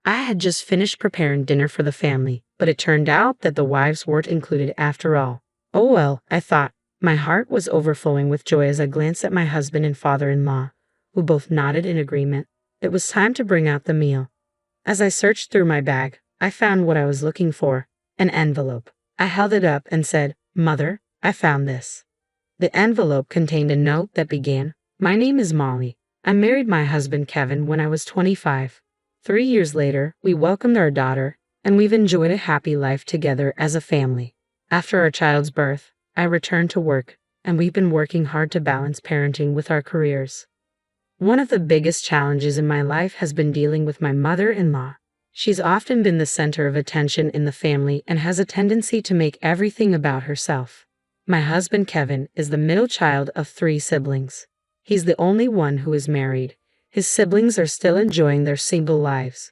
I had just finished preparing dinner for the family, but it turned out that the wives weren't included after all. Oh well, I thought. My heart was overflowing with joy as I glanced at my husband and father-in-law, who both nodded in agreement. It was time to bring out the meal. As I searched through my bag, I found what I was looking for, an envelope. I held it up and said, "Mother, I found this." The envelope contained a note that began, "My name is Molly. I married my husband Kevin when I was 25. 3 years later, we welcomed our daughter, and we've enjoyed a happy life together as a family. After our child's birth, I returned to work, and we've been working hard to balance parenting with our careers. One of the biggest challenges in my life has been dealing with my mother-in-law. She's often been the center of attention in the family and has a tendency to make everything about herself. My husband Kevin is the middle child of 3 siblings. He's the only one who is married. His siblings are still enjoying their single lives.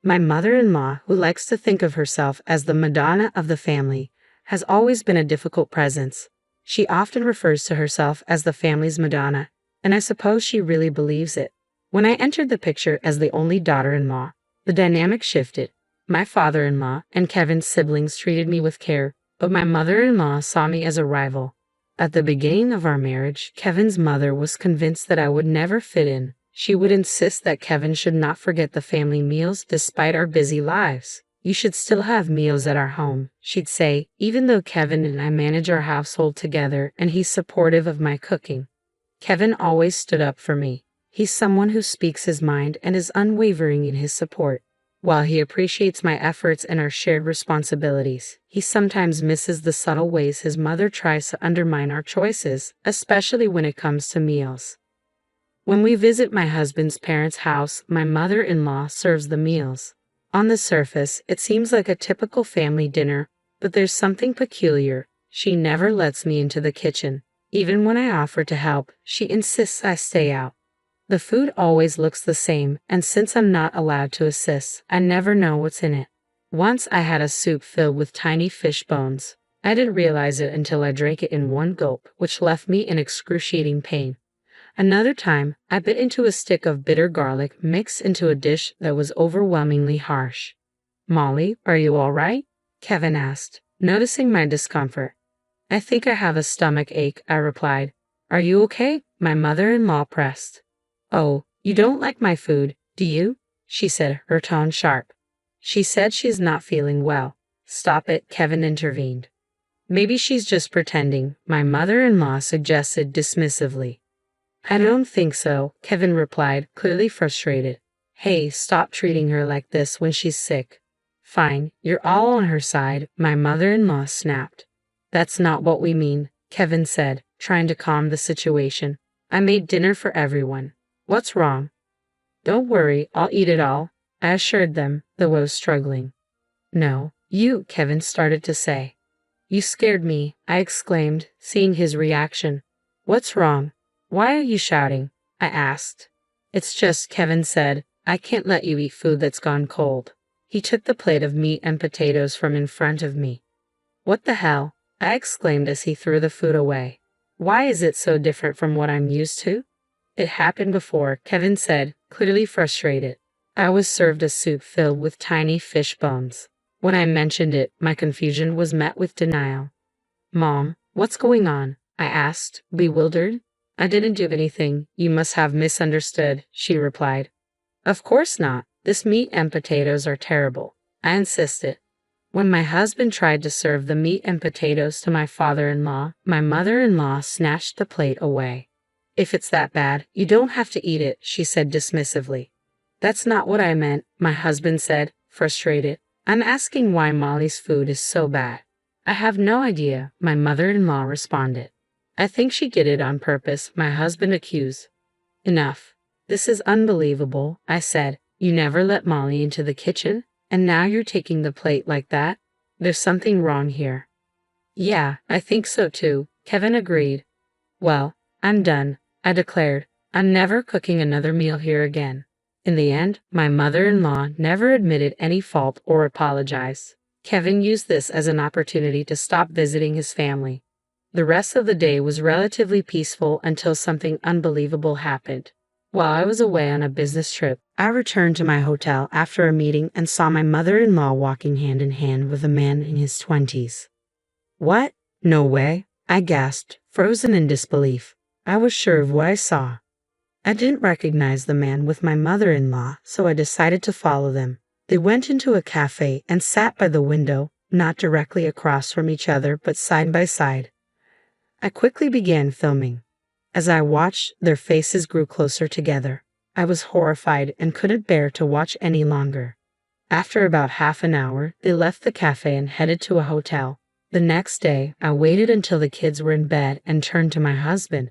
My mother-in-law, who likes to think of herself as the Madonna of the family, has always been a difficult presence. She often refers to herself as the family's Madonna, and I suppose she really believes it. When I entered the picture as the only daughter-in-law, the dynamic shifted. My father-in-law and Kevin's siblings treated me with care, but my mother-in-law saw me as a rival. At the beginning of our marriage, Kevin's mother was convinced that I would never fit in. She would insist that Kevin should not forget the family meals despite our busy lives. "You should still have meals at our home," she'd say, even though Kevin and I manage our household together and he's supportive of my cooking. Kevin always stood up for me. He's someone who speaks his mind and is unwavering in his support. While he appreciates my efforts and our shared responsibilities, he sometimes misses the subtle ways his mother tries to undermine our choices, especially when it comes to meals. When we visit my husband's parents' house, my mother-in-law serves the meals. On the surface, it seems like a typical family dinner, but there's something peculiar. She never lets me into the kitchen. Even when I offer to help, she insists I stay out. The food always looks the same, and since I'm not allowed to assist, I never know what's in it. Once I had a soup filled with tiny fish bones. I didn't realize it until I drank it in one gulp, which left me in excruciating pain. Another time, I bit into a stick of bitter garlic mixed into a dish that was overwhelmingly harsh. "Molly, are you all right?" Kevin asked, noticing my discomfort. "I think I have a stomach ache," I replied. "Are you okay?" my mother-in-law pressed. "Oh, you don't like my food, do you?" she said, her tone sharp. "She said she's not feeling well." "Stop it," Kevin intervened. "Maybe she's just pretending," my mother-in-law suggested dismissively. "I don't think so," Kevin replied, clearly frustrated. "Hey, stop treating her like this when she's sick." "Fine, you're all on her side," my mother-in-law snapped. "That's not what we mean," Kevin said, trying to calm the situation. "I made dinner for everyone. What's wrong?" "Don't worry, I'll eat it all," I assured them, though I was struggling. "No, you," Kevin started to say. "You scared me," I exclaimed, seeing his reaction. "What's wrong? Why are you shouting?" I asked. "It's just," Kevin said, "I can't let you eat food that's gone cold." He took the plate of meat and potatoes from in front of me. "What the hell?" I exclaimed as he threw the food away. "Why is it so different from what I'm used to?" "It happened before," Kevin said, clearly frustrated. I was served a soup filled with tiny fish bones. When I mentioned it, my confusion was met with denial. "Mom, what's going on?" I asked, bewildered. "I didn't do anything. You must have misunderstood," she replied. "Of course not. This meat and potatoes are terrible," I insisted. When my husband tried to serve the meat and potatoes to my father-in-law, my mother-in-law snatched the plate away. "If it's that bad, you don't have to eat it," she said dismissively. "That's not what I meant," my husband said, frustrated. "I'm asking why Molly's food is so bad." "I have no idea," my mother-in-law responded. "I think she did it on purpose," my husband accused. "Enough. This is unbelievable," I said. "You never let Molly into the kitchen, and now you're taking the plate like that? There's something wrong here." "Yeah, I think so too," Kevin agreed. "Well, I'm done," I declared. "I'm never cooking another meal here again." In the end, my mother-in-law never admitted any fault or apologized. Kevin used this as an opportunity to stop visiting his family. The rest of the day was relatively peaceful until something unbelievable happened. While I was away on a business trip, I returned to my hotel after a meeting and saw my mother-in-law walking hand in hand with a man in his 20s. What? No way, I gasped, frozen in disbelief. I was sure of what I saw. I didn't recognize the man with my mother-in-law, so I decided to follow them. They went into a cafe and sat by the window, not directly across from each other but side by side. I quickly began filming. As I watched, their faces grew closer together. I was horrified and couldn't bear to watch any longer. After about half an hour, they left the cafe and headed to a hotel. The next day, I waited until the kids were in bed and turned to my husband.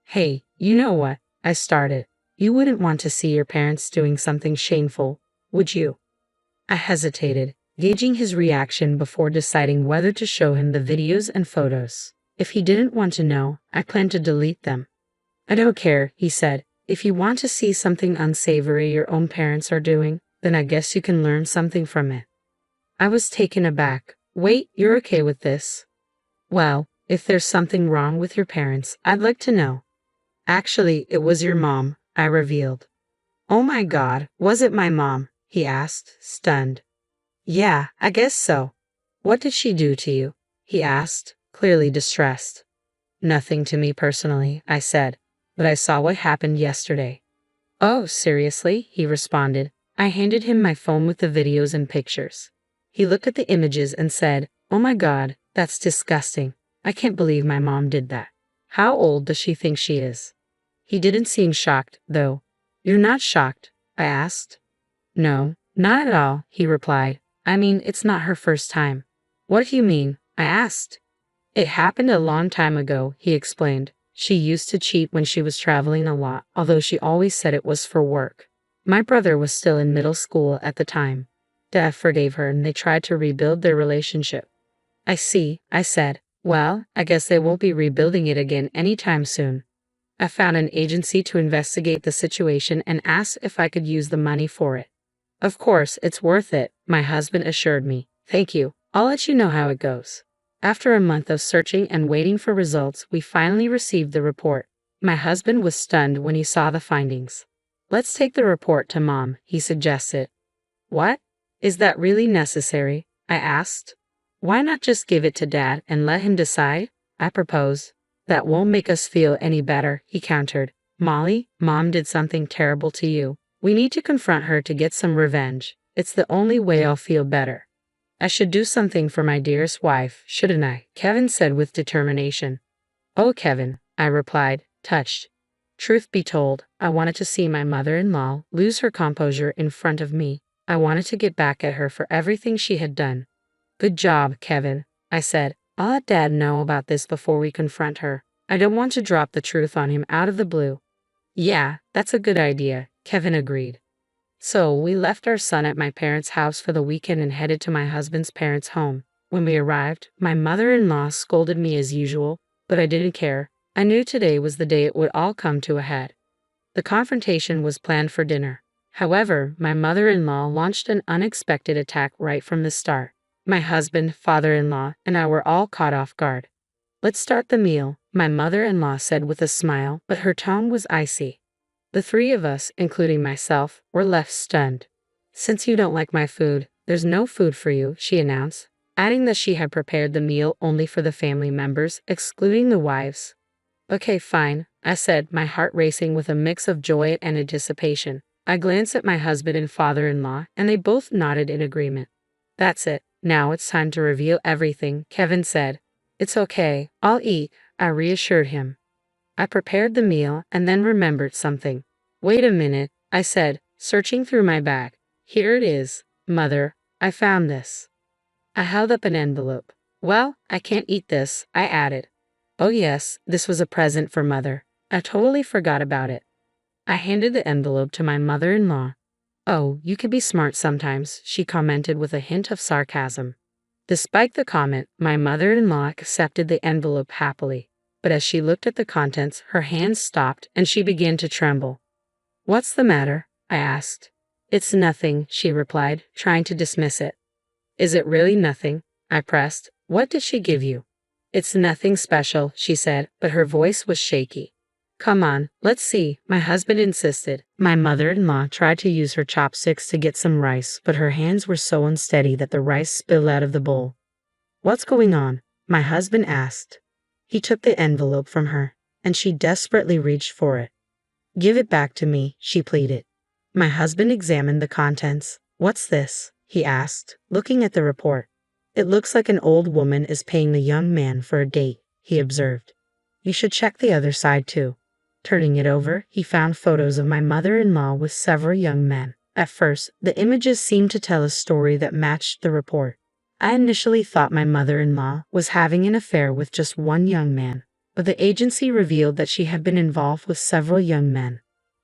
Hey, you know what? I started. You wouldn't want to see your parents doing something shameful, would you? I hesitated, gauging his reaction before deciding whether to show him the videos and photos. If he didn't want to know, I planned to delete them. I don't care, he said. If you want to see something unsavory your own parents are doing, then I guess you can learn something from it. I was taken aback. Wait, you're okay with this? Well, if there's something wrong with your parents, I'd like to know. Actually, it was your mom, I revealed. Oh my God, was it my mom? He asked, stunned. Yeah, I guess so. What did she do to you? He asked, clearly distressed. Nothing to me personally, I said, but I saw what happened yesterday. Oh, seriously? He responded. I handed him my phone with the videos and pictures. He looked at the images and said, Oh my God, that's disgusting. I can't believe my mom did that. How old does she think she is? He didn't seem shocked, though. You're not shocked? I asked. No, not at all, he replied. I mean, it's not her first time. What do you mean? I asked. It happened a long time ago, he explained. She used to cheat when she was traveling a lot, although she always said it was for work. My brother was still in middle school at the time. Dad forgave her and they tried to rebuild their relationship. I see, I said. Well, I guess they won't be rebuilding it again anytime soon. I found an agency to investigate the situation and asked if I could use the money for it. Of course, it's worth it, my husband assured me. Thank you. I'll let you know how it goes. After a month of searching and waiting for results, we finally received the report. My husband was stunned when he saw the findings. Let's take the report to Mom, he suggested. What? Is that really necessary? I asked. Why not just give it to Dad and let him decide? I proposed. That won't make us feel any better, he countered. Molly, Mom did something terrible to you. We need to confront her to get some revenge. It's the only way I'll feel better. I should do something for my dearest wife, shouldn't I? Kevin said with determination. Oh, Kevin, I replied, touched. Truth be told, I wanted to see my mother-in-law lose her composure in front of me. I wanted to get back at her for everything she had done. Good job, Kevin, I said. I'll let Dad know about this before we confront her. I don't want to drop the truth on him out of the blue. Yeah, that's a good idea, Kevin agreed. So we left our son at my parents' house for the weekend and headed to my husband's parents' home. When we arrived, my mother-in-law scolded me as usual, but I didn't care. I knew today was the day it would all come to a head. The confrontation was planned for dinner. However, my mother-in-law launched an unexpected attack right from the start. My husband, father-in-law, and I were all caught off guard. Let's start the meal, my mother-in-law said with a smile, but her tone was icy. The three of us, including myself, were left stunned. Since you don't like my food, there's no food for you, she announced, adding that she had prepared the meal only for the family members, excluding the wives. Okay, fine, I said, my heart racing with a mix of joy and anticipation. I glanced at my husband and father-in-law, and they both nodded in agreement. That's it. Now it's time to reveal everything, Kevin said. It's okay, I'll eat, I reassured him. I prepared the meal and then remembered something. Wait a minute, I said, searching through my bag. Here it is, Mother, I found this. I held up an envelope. Well, I can't eat this, I added. Oh yes, this was a present for Mother. I totally forgot about it. I handed the envelope to my mother-in-law. Oh, you can be smart sometimes, she commented with a hint of sarcasm. Despite the comment, my mother-in-law accepted the envelope happily, but as she looked at the contents, her hands stopped and she began to tremble. What's the matter? I asked. It's nothing, she replied, trying to dismiss it. Is it really nothing? I pressed. What did she give you? It's nothing special, she said, but her voice was shaky. Come on, let's see, my husband insisted. My mother-in-law tried to use her chopsticks to get some rice, but her hands were so unsteady that the rice spilled out of the bowl. What's going on? My husband asked. He took the envelope from her, and she desperately reached for it. Give it back to me, she pleaded. My husband examined the contents. What's this? He asked, looking at the report. It looks like an old woman is paying the young man for a date, he observed. You should check the other side too. Turning it over, he found photos of my mother-in-law with several young men. At first, the images seemed to tell a story that matched the report. I initially thought my mother-in-law was having an affair with just one young man, but the agency revealed that she had been involved with several young men.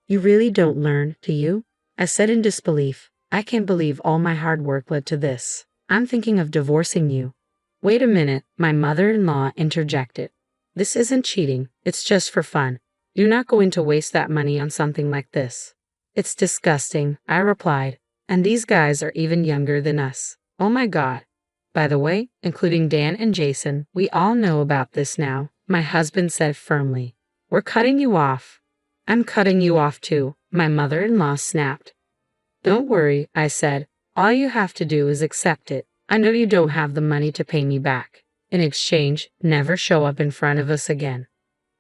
You really don't learn, do you? I said in disbelief. I can't believe all my hard work led to this. I'm thinking of divorcing you. Wait a minute, my mother-in-law interjected. This isn't cheating, it's just for fun. You're not going to waste that money on something like this. It's disgusting, I replied. And these guys are even younger than us. Oh my God. By the way, including Dan and Jason, we all know about this now, my husband said firmly. We're cutting you off. I'm cutting you off too, my mother-in-law snapped. Don't worry, I said. All you have to do is accept it. I know you don't have the money to pay me back. In exchange, never show up in front of us again.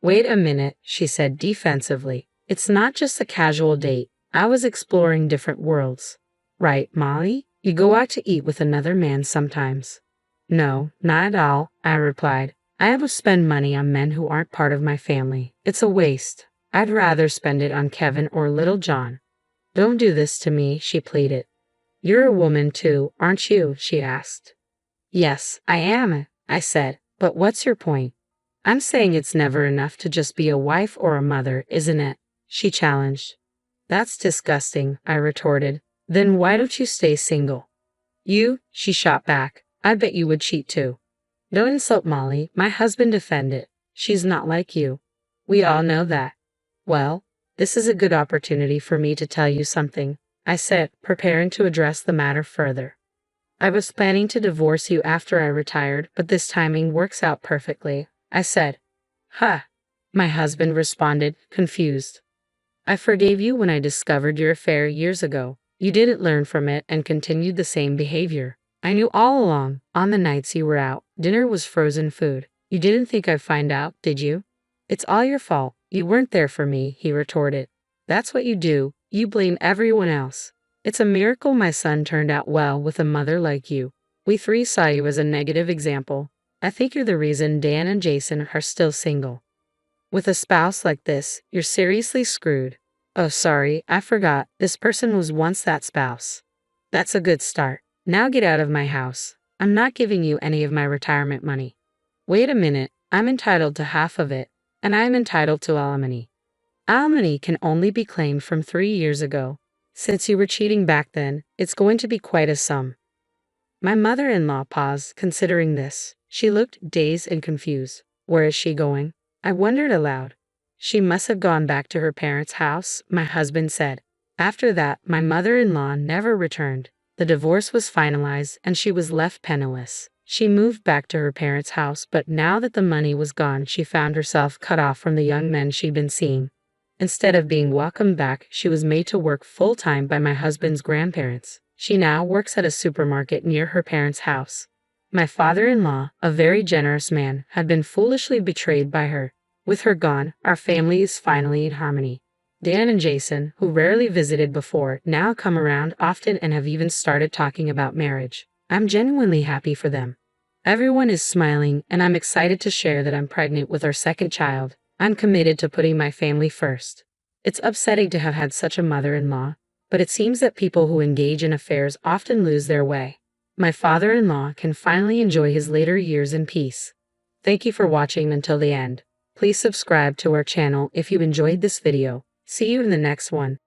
Wait a minute, she said defensively. It's not just a casual date. I was exploring different worlds. Right, Molly? You go out to eat with another man sometimes. No, not at all, I replied. I never spend money on men who aren't part of my family. It's a waste. I'd rather spend it on Kevin or Little John. Don't do this to me, she pleaded. You're a woman too, aren't you? She asked. Yes, I am, I said. But what's your point? I'm saying it's never enough to just be a wife or a mother, isn't it? She challenged. That's disgusting, I retorted. Then why don't you stay single? You, she shot back. I bet you would cheat too. Don't insult Molly, my husband defended. She's not like you. We all know that. Well, this is a good opportunity for me to tell you something, I said, preparing to address the matter further. I was planning to divorce you after I retired, but this timing works out perfectly, I said. Huh, my husband responded, confused. I forgave you when I discovered your affair years ago. You didn't learn from it and continued the same behavior. I knew all along, on the nights you were out, dinner was frozen food. You didn't think I'd find out, did you? It's all your fault. You weren't there for me, he retorted. That's what you do. You blame everyone else. It's a miracle my son turned out well with a mother like you. We three saw you as a negative example. I think you're the reason Dan and Jason are still single. With a spouse like this, you're seriously screwed. Oh, sorry, I forgot. This person was once that spouse. That's a good start. Now get out of my house. I'm not giving you any of my retirement money. Wait a minute, I'm entitled to half of it, and I am entitled to alimony. Alimony can only be claimed from 3 years ago. Since you were cheating back then, it's going to be quite a sum. My mother-in-law paused, considering this. She looked dazed and confused. Where is she going? I wondered aloud. She must have gone back to her parents' house, my husband said. After that, my mother-in-law never returned. The divorce was finalized, and she was left penniless. She moved back to her parents' house, but now that the money was gone, she found herself cut off from the young men she'd been seeing. Instead of being welcomed back, she was made to work full-time by my husband's grandparents. She now works at a supermarket near her parents' house. My father-in-law, a very generous man, had been foolishly betrayed by her. With her gone, our family is finally in harmony. Dan and Jason, who rarely visited before, now come around often and have even started talking about marriage. I'm genuinely happy for them. Everyone is smiling, and I'm excited to share that I'm pregnant with our second child. I'm committed to putting my family first. It's upsetting to have had such a mother-in-law, but it seems that people who engage in affairs often lose their way. My father-in-law can finally enjoy his later years in peace. Thank you for watching until the end. Please subscribe to our channel if you enjoyed this video. See you in the next one.